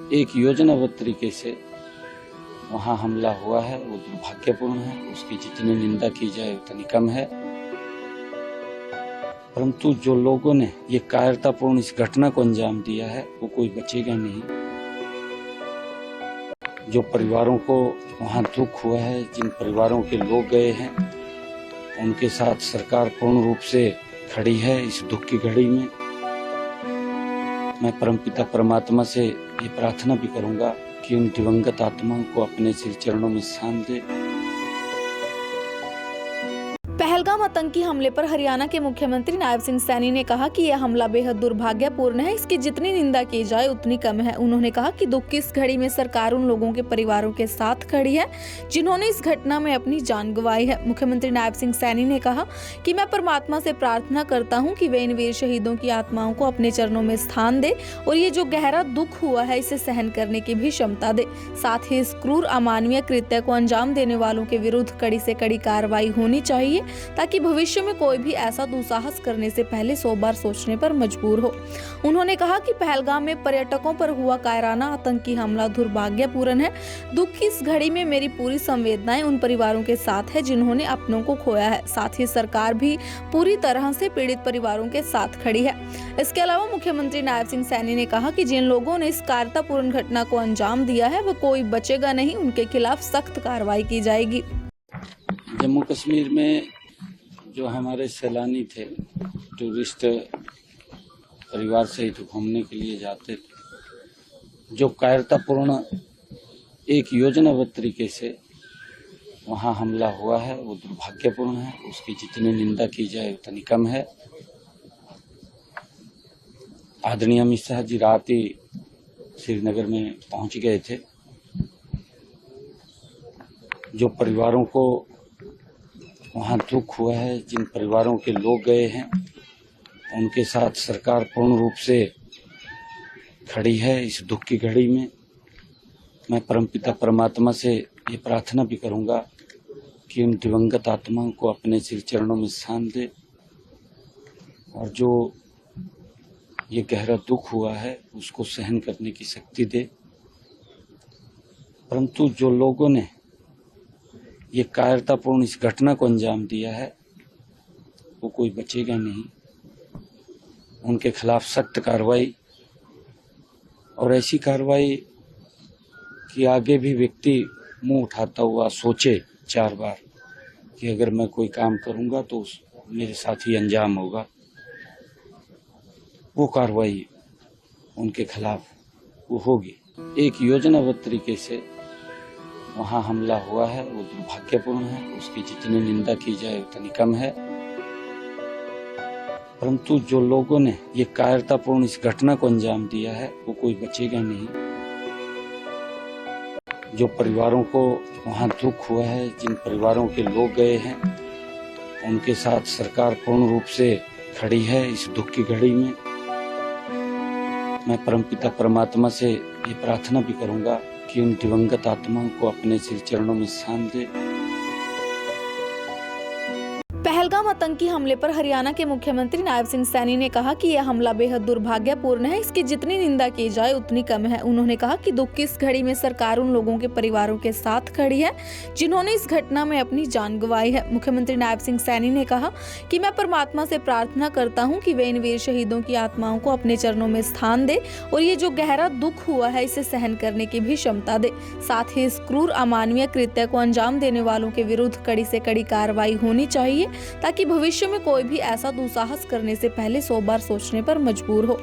एक योजनाबद्ध तरीके से वहाँ हमला हुआ है वो दुर्भाग्यपूर्ण है। उसकी जितनी निंदा की जाए उतनी कम है। परंतु जो लोगों ने ये कायरतापूर्ण इस घटना को अंजाम दिया है वो कोई बचेगा नहीं। जो परिवारों को वहाँ दुख हुआ है, जिन परिवारों के लोग गए हैं, उनके साथ सरकार पूर्ण रूप से खड़ी है इस दुख की घड़ी में। मैं परमपिता परमात्मा से ये प्रार्थना भी करूंगा कि उन दिवंगत आत्माओं को अपने श्री चरणों में स्थान दे। पहलगाम आतंकी हमले पर हरियाणा के मुख्यमंत्री नायब सिंह सैनी ने कहा कि यह हमला बेहद दुर्भाग्यपूर्ण है। इसकी जितनी निंदा की जाए उतनी कम है। उन्होंने कहा कि दुख की इस घड़ी में सरकार उन लोगों के परिवारों के साथ खड़ी है जिन्होंने इस घटना में अपनी जान गंवाई है। मुख्यमंत्री नायब सिंह सैनी ने कहा कि मैं परमात्मा से प्रार्थना करता हूँ कि वे इन वीर शहीदों की आत्माओं को अपने चरणों में स्थान दे और ये जो गहरा दुख हुआ है इसे सहन करने की भी क्षमता दे। साथ ही इस क्रूर अमानवीय कृत्य को अंजाम देने वालों के विरुद्ध कड़ी से कड़ी कार्रवाई होनी चाहिए ताकि भविष्य में कोई भी ऐसा दुस्साहस करने से पहले 100 बार सोचने पर मजबूर हो। उन्होंने कहा कि पहलगाम में पर्यटकों पर हुआ कायराना आतंकी हमला दुर्भाग्यपूर्ण है। दुख की इस घड़ी में मेरी पूरी संवेदनाएं उन परिवारों के साथ है जिन्होंने अपनों को खोया है। साथ ही सरकार भी पूरी तरह से पीड़ित परिवारों के साथ खड़ी है। इसके अलावा मुख्यमंत्री नायब सिंह सैनी ने कहा कि जिन लोगों ने इस कायरतापूर्ण घटना को अंजाम दिया है वो कोई बचेगा नहीं, उनके खिलाफ सख्त कार्रवाई की जाएगी। जम्मू कश्मीर में जो हमारे सैलानी थे, टूरिस्ट परिवार सहित घूमने के लिए जाते थे, जो कायरतापूर्ण एक योजनाबद्ध तरीके से वहाँ हमला हुआ है वो दुर्भाग्यपूर्ण है। उसकी जितनी निंदा की जाए उतनी कम है। आदरणीय अमित शाह जी रात ही श्रीनगर में पहुंच गए थे। जो परिवारों को वहाँ दुख हुआ है, जिन परिवारों के लोग गए हैं, उनके साथ सरकार पूर्ण रूप से खड़ी है इस दुख की घड़ी में। मैं परमपिता परमात्मा से ये प्रार्थना भी करूंगा कि उन दिवंगत आत्माओं को अपने श्री चरणों में स्थान दे और जो ये गहरा दुख हुआ है उसको सहन करने की शक्ति दे। परंतु जो लोगों ने ये कायरतापूर्ण इस घटना को अंजाम दिया है वो कोई बचेगा नहीं। उनके खिलाफ सख्त कार्रवाई और ऐसी कार्रवाई कि आगे भी व्यक्ति मुंह उठाता हुआ सोचे 4 बार कि अगर मैं कोई काम करूंगा तो मेरे साथ ही अंजाम होगा। वो कार्रवाई उनके खिलाफ वो होगी। एक योजनाबद्ध तरीके से वहाँ हमला हुआ है वो दुर्भाग्यपूर्ण है। उसकी जितनी निंदा की जाए उतनी कम है। परंतु जो लोगों ने ये कायरतापूर्ण इस घटना को अंजाम दिया है वो कोई बचेगा नहीं। जो परिवारों को वहाँ दुख हुआ है, जिन परिवारों के लोग गए हैं, उनके साथ सरकार पूर्ण रूप से खड़ी है इस दुख की घड़ी में। मैं परमपिता परमात्मा से ये प्रार्थना भी करूंगा कि उन दिवंगत आत्माओं को अपने श्री चरणों में स्थान दे। पहलगाम आतंकी हमले पर हरियाणा के मुख्यमंत्री नायब सिंह सैनी ने कहा कि यह हमला बेहद दुर्भाग्यपूर्ण है। इसकी जितनी निंदा की जाए उतनी कम है। उन्होंने कहा कि दुख की इस घड़ी में सरकार उन लोगों के परिवारों के साथ खड़ी है जिन्होंने इस घटना में अपनी जान गंवाई है। मुख्यमंत्री नायब सिंह सैनी ने कहा कि मैं परमात्मा से प्रार्थना करता हूँ कि वे इन वीर शहीदों की आत्माओं को अपने चरणों में स्थान दे और ये जो गहरा दुख हुआ है इसे सहन करने की भी क्षमता दे। साथ ही इस क्रूर अमानवीय कृत्य को अंजाम देने वालों के विरुद्ध कड़ी से कड़ी कार्रवाई होनी चाहिए ताकि भविष्य में कोई भी ऐसा दुस्साहस करने से पहले 100 बार सोचने पर मजबूर हो।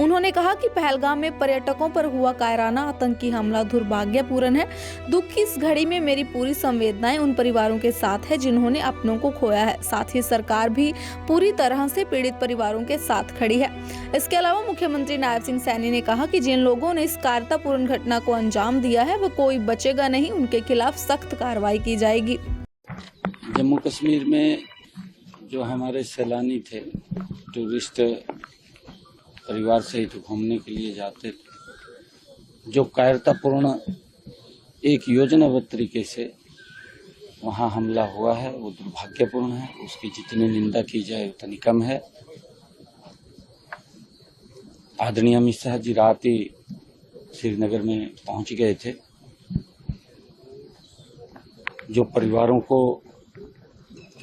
उन्होंने कहा कि पहलगाम में पर्यटकों पर हुआ कायराना आतंकी हमला दुर्भाग्यपूर्ण है। दुख की इस घड़ी में मेरी पूरी संवेदनाएं उन परिवारों के साथ है जिन्होंने अपनों को खोया है। साथ ही सरकार भी पूरी तरह से पीड़ित परिवारों के साथ खड़ी है। इसके अलावा मुख्यमंत्री नायब सिंह सैनी ने कहा कि जिन लोगों ने इस कायरतापूर्ण घटना को अंजाम दिया है वो कोई बचेगा नहीं, उनके खिलाफ सख्त कार्रवाई की जाएगी। जम्मू कश्मीर में जो हमारे सैलानी थे, टूरिस्ट परिवार सहित घूमने के लिए जाते थे, जो कायरतापूर्ण एक योजनाबद्ध तरीके से वहाँ हमला हुआ है वो दुर्भाग्यपूर्ण है। उसकी जितनी निंदा की जाए उतनी कम है। आदरणीय अमित शाह जी रात ही श्रीनगर में पहुंच गए थे। जो परिवारों को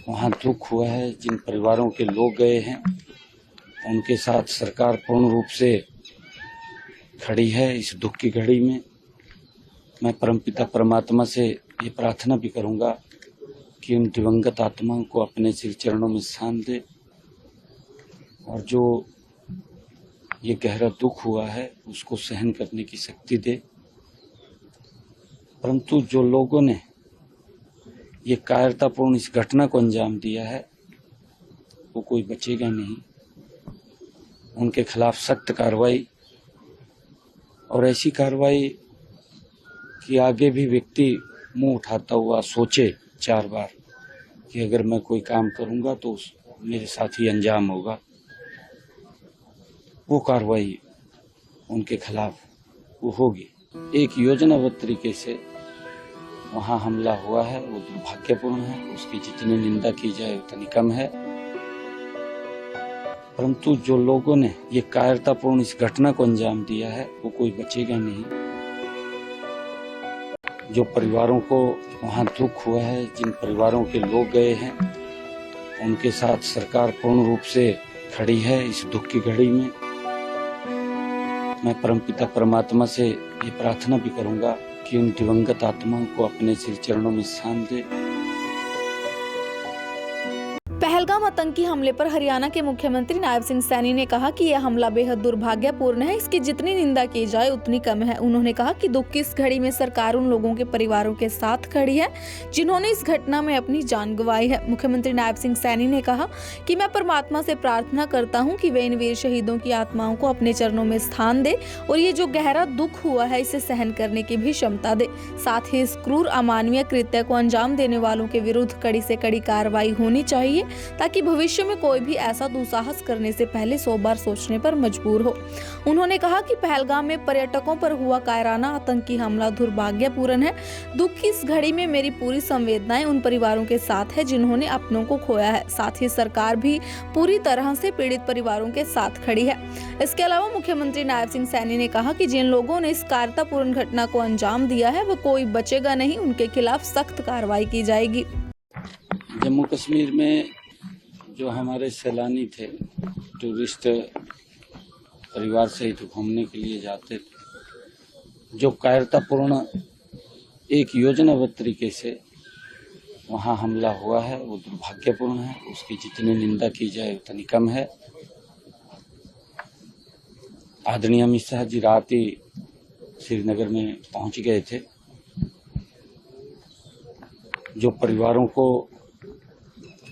वहां दुख हुआ है, जिन परिवारों के लोग गए हैं, उनके साथ सरकार पूर्ण रूप से खड़ी है। इस दुख की घड़ी में मैं परमपिता परमात्मा से ये प्रार्थना भी करूंगा कि उन दिवंगत आत्माओं को अपने श्री चरणों में स्थान दे और जो ये गहरा दुख हुआ है उसको सहन करने की शक्ति दे। परंतु जो लोगों ने ये कायरतापूर्ण इस घटना को अंजाम दिया है वो कोई बचेगा नहीं। उनके खिलाफ सख्त कार्रवाई और ऐसी कार्रवाई कि आगे भी व्यक्ति मुंह उठाता हुआ सोचे 4 बार कि अगर मैं कोई काम करूंगा तो मेरे साथ ही अंजाम होगा। वो कार्रवाई उनके खिलाफ वो होगी। एक योजनाबद्ध तरीके से वहां हमला हुआ है, वो दुर्भाग्यपूर्ण है। उसकी जितनी निंदा की जाए उतनी कम है। परंतु जो लोगों ने ये कायरतापूर्ण इस घटना को अंजाम दिया है वो कोई बचेगा नहीं। जो परिवारों को वहां दुख हुआ है, जिन परिवारों के लोग गए हैं, उनके साथ सरकार पूर्ण रूप से खड़ी है। इस दुख की घड़ी में मैं परमपिता परमात्मा से ये प्रार्थना भी करूंगा कि उन दिवंगत आत्माओं को अपने श्री चरणों में स्थान दे। पहलगाम आतंकी हमले पर हरियाणा के मुख्यमंत्री नायब सिंह सैनी ने कहा कि यह हमला बेहद दुर्भाग्यपूर्ण है। इसकी जितनी निंदा की जाए उतनी कम है। उन्होंने कहा कि दुख की इस घड़ी में सरकार उन लोगों के परिवारों के साथ खड़ी है जिन्होंने इस घटना में अपनी जान गंवाई है। मुख्यमंत्री नायब सिंह सैनी ने कहा कि मैं परमात्मा से प्रार्थना करता हूं कि वे इन वीर शहीदों की आत्माओं को अपने चरणों में स्थान दे और ये जो गहरा दुख हुआ है इसे सहन करने की भी क्षमता दे। साथ ही इस क्रूर अमानवीय कृत्य को अंजाम देने वालों के विरुद्ध कड़ी से कड़ी कार्रवाई होनी चाहिए ताकि भविष्य में कोई भी ऐसा दुस्साहस करने से पहले 100 बार सोचने पर मजबूर हो। उन्होंने कहा कि पहलगाम में पर्यटकों पर हुआ कायराना आतंकी हमला दुर्भाग्यपूर्ण है। दुख की इस घड़ी में मेरी पूरी संवेदनाएं उन परिवारों के साथ है जिन्होंने अपनों को खोया है। साथ ही सरकार भी पूरी तरह से पीड़ित परिवारों के साथ खड़ी है। इसके अलावा मुख्यमंत्री नायब सिंह सैनी ने कहा कि जिन लोगों ने इस कायरतापूर्ण घटना को अंजाम दिया है वो कोई बचेगा नहीं, उनके खिलाफ सख्त कार्रवाई की जाएगी। जम्मू कश्मीर में जो हमारे सैलानी थे, टूरिस्ट परिवार सहित घूमने के लिए जाते थे, जो कायरतापूर्ण एक योजनाबद्ध तरीके से वहां हमला हुआ है वो दुर्भाग्यपूर्ण है। उसकी जितनी निंदा की जाए उतनी कम है। आदरणीय अमित शाह जी रात ही श्रीनगर में पहुंच गए थे। जो परिवारों को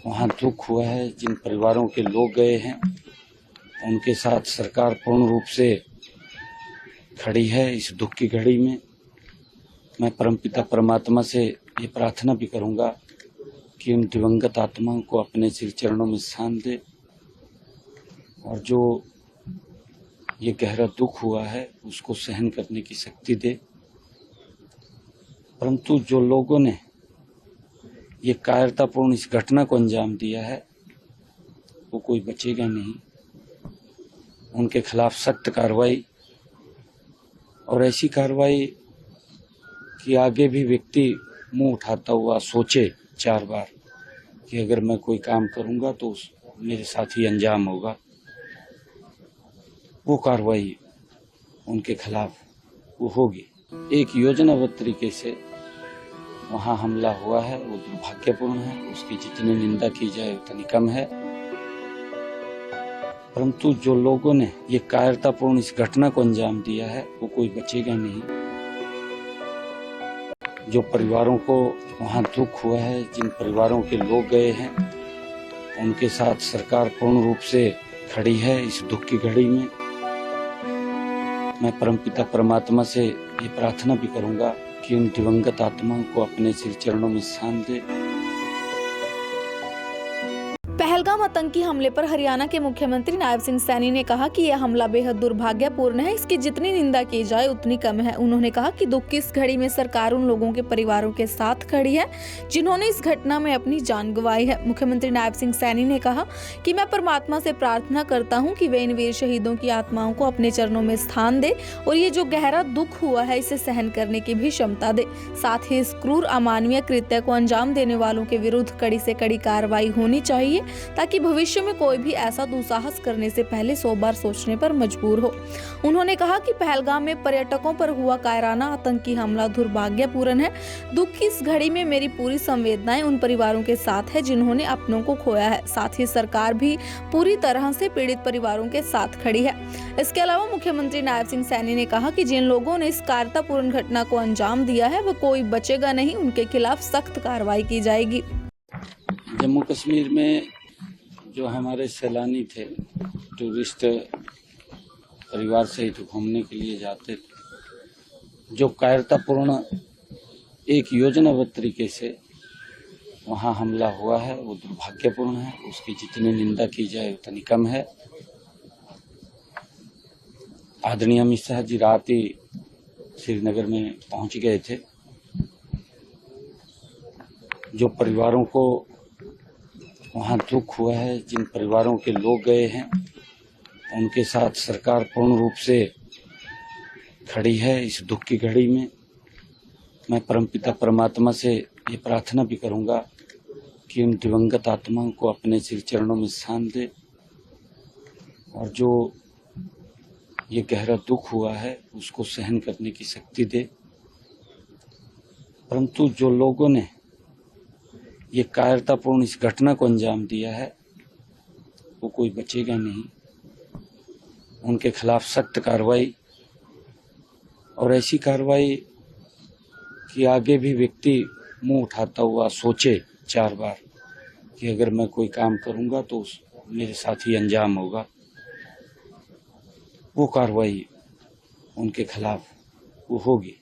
वहां दुख हुआ है, जिन परिवारों के लोग गए हैं, उनके साथ सरकार पूर्ण रूप से खड़ी है। इस दुख की घड़ी में मैं परमपिता परमात्मा से ये प्रार्थना भी करूंगा कि उन दिवंगत आत्माओं को अपने श्री चरणों में स्थान दे और जो ये गहरा दुख हुआ है उसको सहन करने की शक्ति दे। परंतु जो लोगों ने ये कायरतापूर्ण इस घटना को अंजाम दिया है वो कोई बचेगा नहीं। उनके खिलाफ सख्त कार्रवाई और ऐसी कार्रवाई कि आगे भी व्यक्ति मुंह उठाता हुआ सोचे 4 बार कि अगर मैं कोई काम करूंगा तो मेरे साथ ही अंजाम होगा। वो कार्रवाई उनके खिलाफ वो होगी। एक योजनाबद्ध तरीके से वहां हमला हुआ है वो दुर्भाग्यपूर्ण है। उसकी जितनी निंदा की जाए उतनी कम है। परंतु जो लोगों ने ये कायरतापूर्ण इस घटना को अंजाम दिया है वो कोई बचेगा नहीं। जो परिवारों को वहां दुख हुआ है, जिन परिवारों के लोग गए हैं, उनके साथ सरकार पूर्ण रूप से खड़ी है। इस दुख की घड़ी में मैं परमपिता परमात्मा से ये प्रार्थना भी करूंगा कि उन दिवंगत आत्माओं को अपने श्री चरणों में स्थान दे। पहलगाम आतंकी हमले पर हरियाणा के मुख्यमंत्री नायब सिंह सैनी ने कहा कि यह हमला बेहद दुर्भाग्यपूर्ण है, इसकी जितनी निंदा की जाए उतनी कम है। उन्होंने कहा कि दुख की इस घड़ी में सरकार उन लोगों के परिवारों के साथ खड़ी है जिन्होंने इस घटना में अपनी जान गंवाई है। मुख्यमंत्री नायब सिंह सैनी ने कहा कि मैं परमात्मा से प्रार्थना करता हूं कि वे इन वीर शहीदों की आत्माओं को अपने चरणों में स्थान दे और ये जो गहरा दुख हुआ है इसे सहन करने की भी क्षमता दे। साथ ही इस क्रूर अमानवीय कृत्य को अंजाम देने वालों के विरुद्ध कड़ी से कड़ी कार्रवाई होनी चाहिए ताकि भविष्य में कोई भी ऐसा दुस्साहस करने से पहले 100 बार सोचने पर मजबूर हो। उन्होंने कहा कि पहलगाम में पर्यटकों पर हुआ कायराना आतंकी हमला दुर्भाग्यपूर्ण है। दुख की इस घड़ी में मेरी पूरी संवेदनाएं उन परिवारों के साथ है जिन्होंने अपनों को खोया है। साथ ही सरकार भी पूरी तरह से पीड़ित परिवारों के साथ खड़ी है। इसके अलावा मुख्यमंत्री नायब सिंह सैनी ने कहा कि जिन लोगों ने इस कायरतापूर्ण घटना को अंजाम दिया है वह कोई बचेगा नहीं, उनके खिलाफ सख्त कार्रवाई की जाएगी। जम्मू कश्मीर में जो हमारे सैलानी थे, टूरिस्ट परिवार सहित घूमने के लिए जाते थे, जो कायरतापूर्ण एक योजनाबद्ध तरीके से वहाँ हमला हुआ है वो दुर्भाग्यपूर्ण है। उसकी जितनी निंदा की जाए उतनी कम है। आदरणीय अमित शाह जी रात ही श्रीनगर में पहुंच गए थे। जो परिवारों को वहाँ दुख हुआ है, जिन परिवारों के लोग गए हैं, उनके साथ सरकार पूर्ण रूप से खड़ी है इस दुख की घड़ी में। मैं परमपिता परमात्मा से ये प्रार्थना भी करूँगा कि उन दिवंगत आत्माओं को अपने श्री चरणों में स्थान दे और जो ये गहरा दुख हुआ है उसको सहन करने की शक्ति दे। परंतु जो लोगों ने ये कायरतापूर्ण इस घटना को अंजाम दिया है वो कोई बचेगा नहीं। उनके खिलाफ सख्त कार्रवाई और ऐसी कार्रवाई कि आगे भी व्यक्ति मुंह उठाता हुआ सोचे 4 बार कि अगर मैं कोई काम करूंगा तो मेरे साथ ही अंजाम होगा। वो कार्रवाई उनके खिलाफ वो होगी।